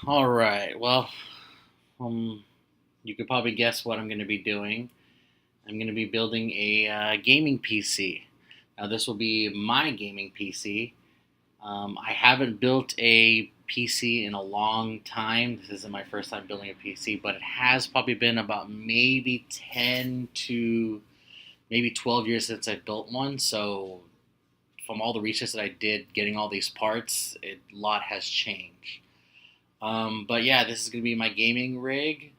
All right. Well, um, you could probably guess what I'm going to be doing. I'm going to be building a gaming PC. Now, this will be my gaming PC. I haven't built a PC in a long time. This isn't my first time building a PC, but it has probably been about maybe 10 to maybe 12 years since I built one. So, from all the research that I did getting all these parts, a lot has changed. But yeah, this is going to be my gaming rig.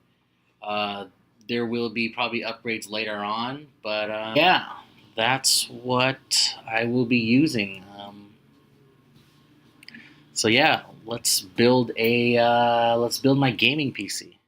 Uh, there will be probably upgrades later on, but yeah, that's what I will be using. So yeah, let's build my gaming PC.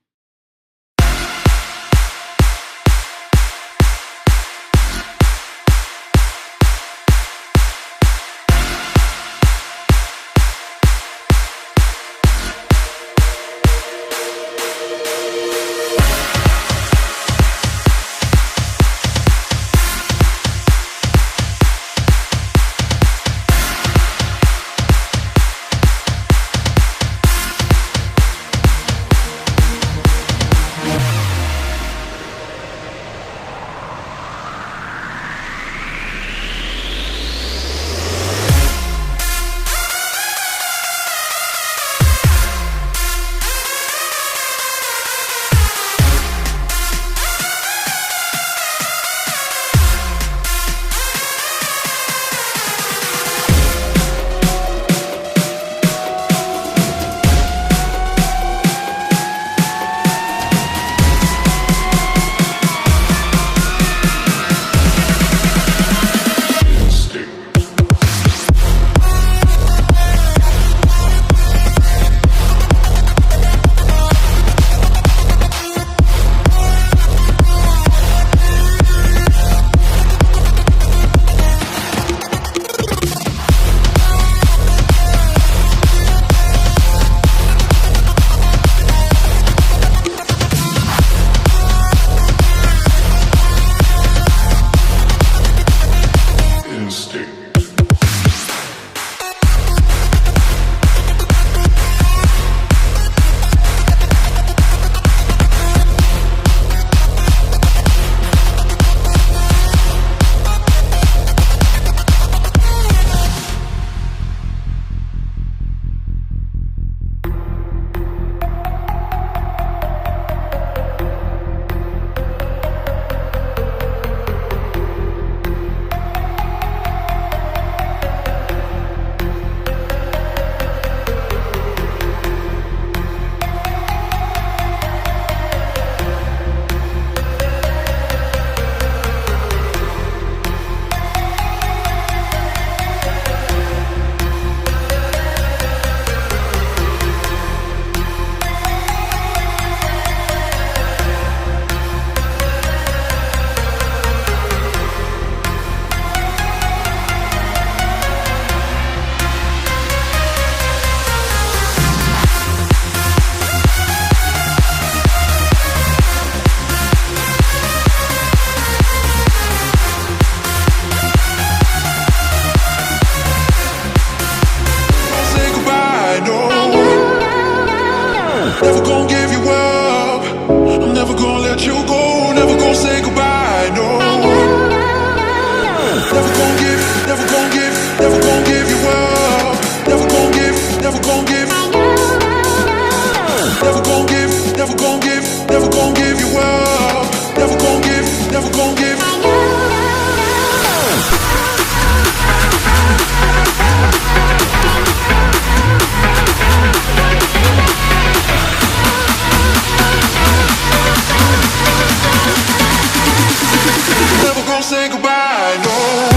Never gonna give you up. I'm never gonna let you go. Never gonna say goodbye. No. Never gonna give you up. Never gonna give, never gonna give. Never gonna give, never gonna give, never gonna give you up. Never gonna give, never gonna give. Never gonna say goodbye, no.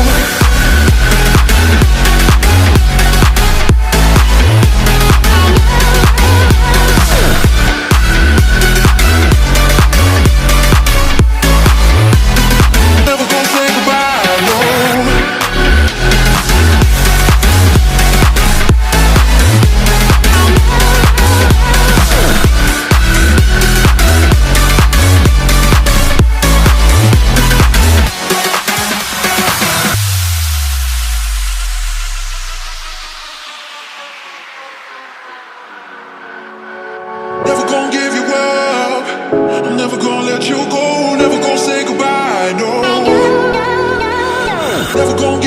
I'm never gonna let you go, never gonna say goodbye, no. Never gonna